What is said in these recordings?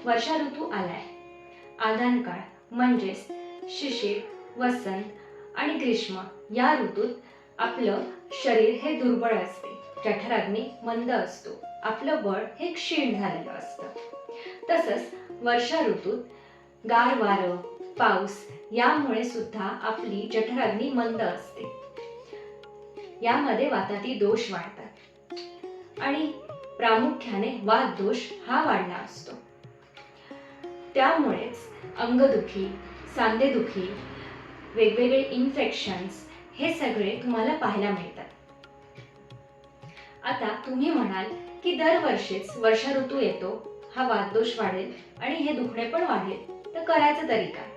वर्षा ऋतू आलाय. आधान काळ म्हणजेच शिशिर, वसंत आणि ग्रीष्म या ऋतूत आपलं शरीर हे दुर्बळ असते. जठराग्नी मंद असतो. आपलं बळ हे क्षीण झालेलं असतं. तसंच वर्षा ऋतूत गार वारं, पाऊस यामुळे सुद्धा आपली जठराग्नी मंद असते. यामध्ये वाताती दोष वाढतात आणि प्रामुख्याने वात दोष हा वाढला असतो. त्यामुळेच अंगदुखी, सांधेदुखी, वेगवेगळे इन्फेक्शन्स हे सगळे तुम्हाला पाहायला मिळतात. आता तुम्ही म्हणाल की दरवर्षीच वर्षा ऋतू येतो, हा वातदोष वाढेल आणि हे दुखणे पण वाढेल, तर करायचं तरी काय?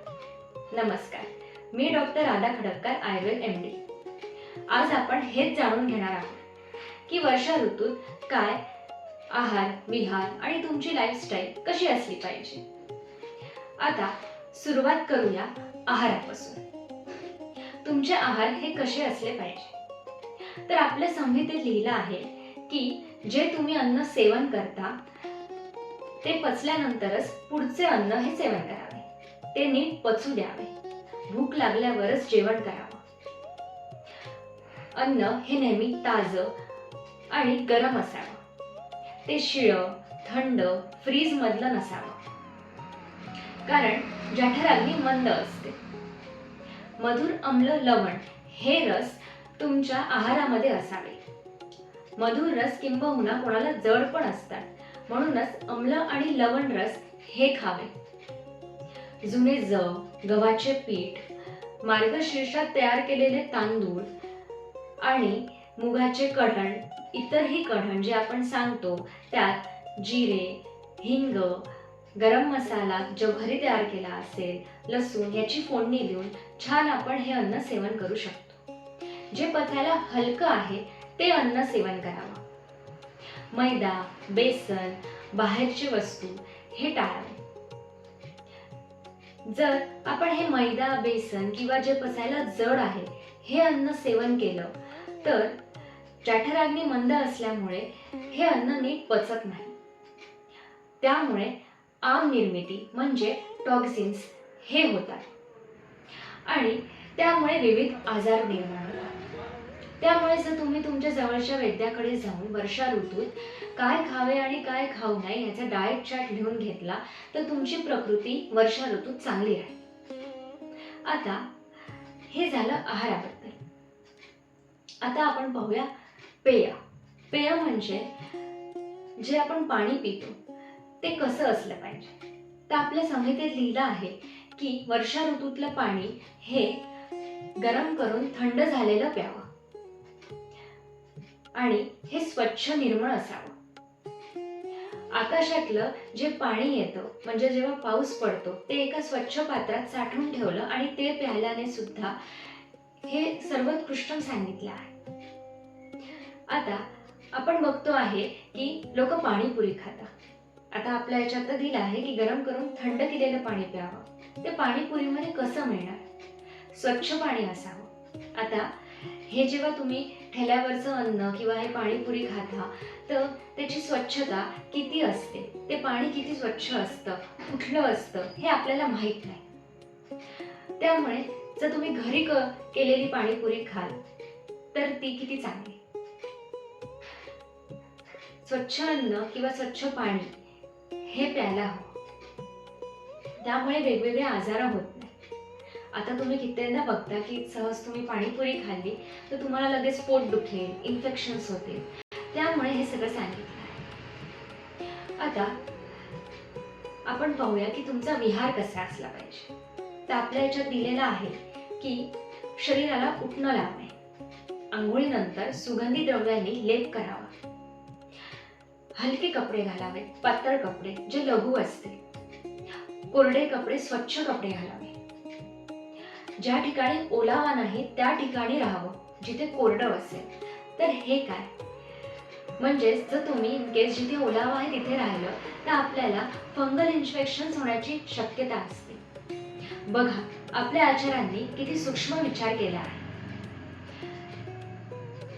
नमस्कार, मी डॉक्टर राधा खडक्कर, आयुर्वेद MD. आज आपण हेच जाणून घेणार आहोत की वर्षा ऋतूत काय आहार, विहार आणि तुमची लाईफस्टाईल कशी असली पाहिजे. आता सुरुवात करूया आहारापासून. तुमचे आहार हे कसे असले पाहिजे? तर आपल्या संहितेत लिहिलं आहे की जे तुम्ही अन्न सेवन करता ते पचल्यानंतरच पुढचे अन्न हे सेवन करावे. ते नीट पचू द्यावे. भूक लागल्यावरच जेवण करावं. अन्न हे नेहमी ताजं आणि गरम असावं. ते शिळं, थंड, फ्रीज मधलं नसावं. कारण जठराग्नी मंद असते. मधुर, आम्ल, लवण हे रस तुमच्या आहारामध्ये असावे. मधुर रस किंबहुना कोणाला जड पण असतात, म्हणूनच आम्ल आणि लवण रस हे खावे. जुने जव, गव्हाचे पीठ, मार्गशीर्षात तयार केलेले तांदूळ आणि मुगाचे कढण, इतरही कढण जे आपण सांगतो त्यात जिरे, हिंग, गरम मसाला जो घरी तयार केला असेल, लसूण याची फोडणी देऊन छान आपण हे अन्न सेवन करू शकतो. जे पचायला हलकं आहे ते अन्न सेवन करावं. मैदा, बेसन, बाहेरची वस्तू हे टाळावे. जर आपण हे मैदा, बेसन किंवा जे पचायला जड आहे हे अन्न सेवन केलं तर जठराग्नी मंद असल्यामुळे हे अन्न नीट पचत नाही. त्यामुळे आम निर्मिती म्हणजे टॉक्सिन्स हे होतात आणि त्यामुळे विविध आजार निर्माण होतात. त्यामुळे जर तुम्ही तुमच्या जवळच्या वैद्याकडे जाऊन वर्षा ऋतूत काय खावे आणि काय खाऊ नये याचा डाएट चार्ट लिहून घेतला तर तुमची प्रकृती वर्षा ऋतूत चांगली राहील. आता हे झालं आहाराबद्दल. आता आपण पाहूया पेय. पेय म्हणजे जे आपण पाणी पितो ते कसं असलं पाहिजे. तर आपल्या संहितेत लिहिलं आहे की वर्षा ऋतूतलं पाणी हे गरम करून थंड झालेलं प्यावं आणि हे स्वच्छ निर्मळ असावं. आकाशातलं जे पाणी येतं म्हणजे जेव्हा पाऊस पडतो ते एका स्वच्छ पात्रात साठवून ठेवलं आणि ते प्यायल्याने सुद्धा हे सर्वोत्कृष्ट सांगितलं आहे. आता आपण बघतो आहे की लोक पाणीपुरी खातात. आता आपल्या याच्यात तर दिलं आहे की गरम करून थंड केलेलं पाणी प्यावं. ते पाणीपुरीमध्ये कसं मिळणार? स्वच्छ पाणी असावं. आता हे जेव्हा तुम्ही ठेल्यावरचं अन्न किंवा हे पाणीपुरी खाता तर त्याची स्वच्छता किती असते, ते पाणी किती स्वच्छ असतं, कुठलं असतं हे आपल्याला माहित नाही. त्यामुळे जर तुम्ही घरी केलेली पाणीपुरी खाल तर ती किती चांगली. स्वच्छ अन्न किंवा स्वच्छ पाणी हे प्यायला हवं. त्यामुळे वेगवेगळे आजार होत नाही. आता तुम्ही कित्येकदा बघता की सहज तुम्ही पाणीपुरी खाल्ली तर तुम्हाला लगेच पोट दुखेल, इन्फेक्शन्स होतील. त्यामुळे हे सगळं सांगितलं आहे. आता आपण पाहूया की तुमचा विहार कसा असला पाहिजे. तर आपल्या याच्यात दिलेला आहे की शरीराला उटणं लावणे, आंघोळीनंतर सुगंधी द्रव्यांनी लेप करावा, हलके कपडे घालावे, पातळ कपडे जे लघु असतील, कोरडे कपडे, स्वच्छ कपडे घालावे, ज्या ठिकाणी ओलावा नाही त्या ठिकाणी राहावं जिथे कोरडं असेल. तर हे काय म्हणजे जर तुम्ही इन केस जिथे ओलावा आहे तिथे राहिलं तर आपल्याला फंगल इन्फेक्शन्स होण्याची शक्यता असते. बघा आपल्या आचार्यांनी किती सूक्ष्म विचार केला आहे.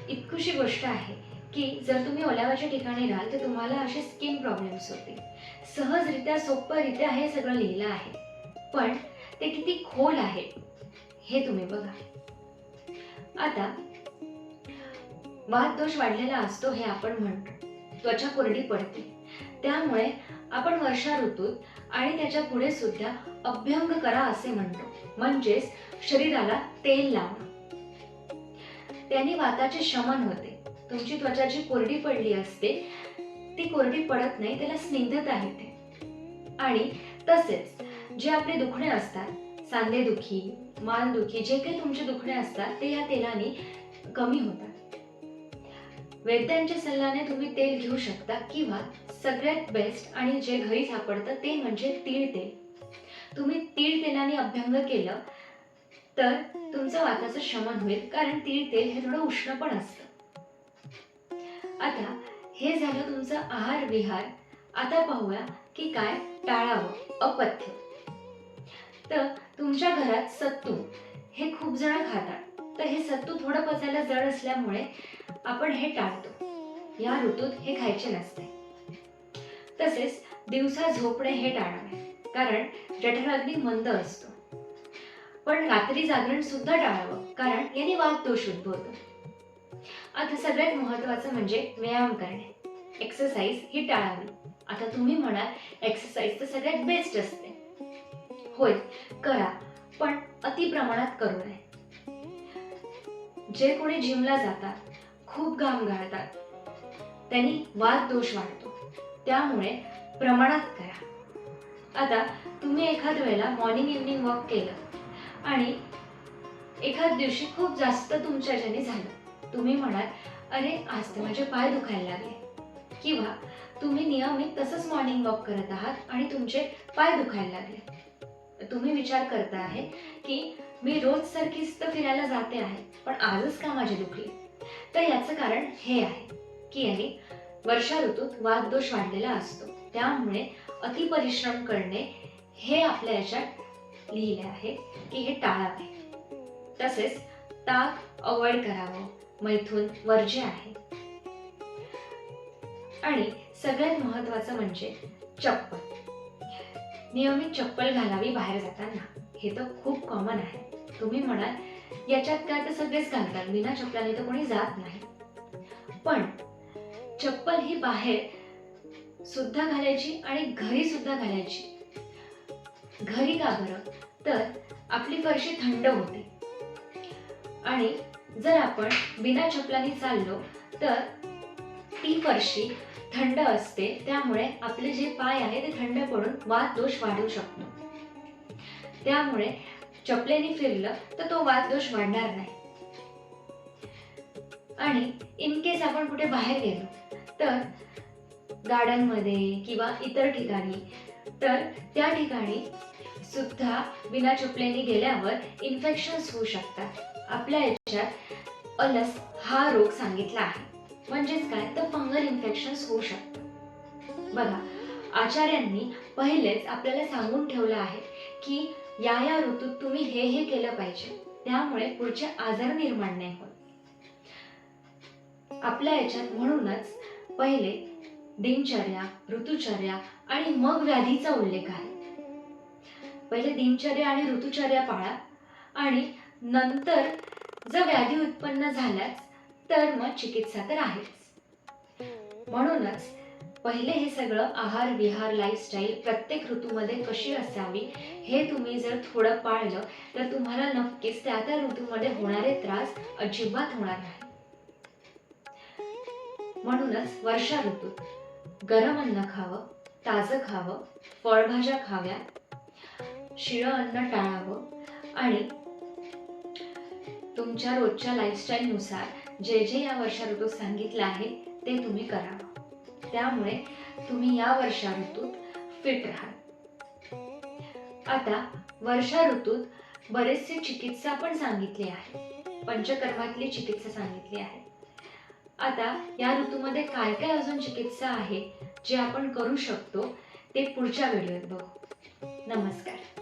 इतकुशी गोष्ट आहे की जर तुम्ही ओलावाच्या ठिकाणी राहाल तर तुम्हाला असे स्किन प्रॉब्लेम्स होतील. सहजरित्या सोपरित्या हे सगळं लिहिलं आहे, पण ते किती खोल आहे हे तुम्ही बघा. आता वात दोष वाढलेला असतो हे आपण म्हणतो, त्वचा कोरडी पडते, त्यामुळे आपण वर्षा ऋतूत आणि त्याच्या पुढे सुद्धा अभ्यंग करा असे म्हणतो, म्हणजेच शरीराला तेल लावणं. त्याने वाताचे शमन होते. तुमची त्वचा जी कोरडी पडली असते ती कोरडी पडत नाही, त्याला स्निग्धता येते. आणि तसेच जे आपले दुखणे असतात, सांधेदुखी, मानदुखी, जे काही तुमचे दुखणे असतात ते या तेलाने कमी होतात. वैद्यांच्या सल्ल्याने तुम्ही तेल घेऊ शकता किंवा सगळ्यात बेस्ट आणि जे घरी सापडतं ते म्हणजे तीळ तेल. तुम्ही तीळ तेलाने अभ्यंग केलं तर तुमचं वाताचं शमन होईल, कारण तीळ तेल हे थोडं उष्ण पण असतं. आता हे झालं तुमचं आहार विहार. आता पाहूया की काय टाळावं. अपथ्य. तर तुमच्या घरात सत्तू हे खूप जण खातात, तर हे सत्तू थोडं पचायला जड असल्यामुळे आपण हे टाळतो. या ऋतूत हे खायचे नसते. तसेच दिवसा झोपणे हे टाळावे, कारण जठराग्नी मंद असतो. पण रात्री जागरण सुद्धा टाळावं, कारण याने वात दोष उद्भवतो. आता सगळ्यात महत्त्वाचं म्हणजे व्यायाम करणे, एक्सरसाइज ही टाळावी. आता तुम्ही म्हणाल एक्सरसाइज तर सगळ्यात बेस्ट असते. होय, करा, पण अति प्रमाणात करू नये. जे कोणी जिमला जातात, खूप घाम गाळतात, त्यांनी वात दोष वाढतो, त्यामुळे प्रमाणात करा. आता तुम्ही एखाद वेळेला मॉर्निंग इव्हनिंग वॉक केलं आणि एखाद दिवशी खूप जास्त तुमच्याच्याने झालं, तुम्ही म्हणाल अरे आज तर माझे पाय दुखायला लागले, किंवा तुम्ही नियमित तसंच मॉर्निंग वॉक करत आहात आणि तुमचे पाय दुखायला लागले. तुम्ही विचार करता आहे की मी रोज सारखीच तर फिरायला जाते आहे, पण आजच का माझे दुखले. तर याचं कारण हे आहे की याने वर्षा ऋतूत वात दोष वाढलेला असतो, त्यामुळे अति परिश्रम करणे हे आपल्या याच्यात लिहिले आहे की हे टाळावे. तसेच ताक अवॉइड करावं, मैथून वर्ज्य आहे. आणि सगळ्यात महत्त्वाचं म्हणजे चप्पल. नियमित चप्पल घालावी बाहेर जाताना. हे तर खूप कॉमन आहे. तुम्ही म्हणाल याच्यात काय, तर सगळेच घालतात, बिना चप्पलाने तर कोणी जात नाही. पण चप्पल ही बाहेर सुद्धा घालायची आणि घरी सुद्धा घालायची. घरी का बरं, तर आपली फरशी थंड होते आणि जर आपण बिना चप्पलाने चाललो तर ती फरशी थंड असते, त्यामुळे आपले जे पाय आहे ते थंड पडून वात दोष वाढू शकतो. त्यामुळे चपलेने फिरलं तर तो वात दोष वाढणार नाही. आणि इन केस आपण कुठे बाहेर गेलो तर गार्डन मध्ये किंवा इतर ठिकाणी, तर त्या ठिकाणी सुद्धा बिना चपलेने गेल्यावर इन्फेक्शन्स होऊ शकतात. आपल्या याच्यात अलस हा रोग सांगितला आहे, म्हणजेच काय, तर फंगल इन्फेक्शन्स होऊ शकतात. बघा, आचार्यांनी पहिलेच आपल्याला सांगून ठेवलं आहे की या ऋतूत तुम्ही हे केलं पाहिजे, त्यामुळे पुढचे आजार निर्माण नाही होत आपल्या याच्यात. म्हणूनच पहिले दिनचर्या, ऋतुचर्या आणि मग व्याधीचा उल्लेख आहे. पहिले दिनचर्या आणि ऋतुचर्या पाळा, आणि नंतर जर व्याधी उत्पन्न झाल्यास तर मग चिकित्सा तर आहेच. म्हणूनच पहिले हे सगळं आहार विहार लाईफस्टाईल प्रत्येक ऋतूमध्ये कशी असावी हे तुम्ही जर थोडं पाळलं तर तुम्हाला नक्कीच त्या त्या ऋतूमध्ये होणारे त्रास अजिबात होणार नाही. म्हणूनच वर्षा ऋतूत गरम अन्न खावं, ताजं खावं, फळभाज्या खाव्या, शिळं अन्न टाळावं आणि तुमच्या रोजच्या लाईफस्टाईल नुसार जे जे या वर्षा ऋतूत सांगितलं आहे ते तुम्ही करावं. त्यामुळे तुम्ही या वर्षा ऋतूत फिट राहाल. आता वर्षा ऋतूत बरेचसे चिकित्सा पण सांगितली आहे, पंचकर्मातली चिकित्सा सांगितली आहे. आता या ऋतूमध्ये काय काय अजून चिकित्सा आहे जे आपण करू शकतो ते पुढच्या व्हिडिओत बघू. नमस्कार.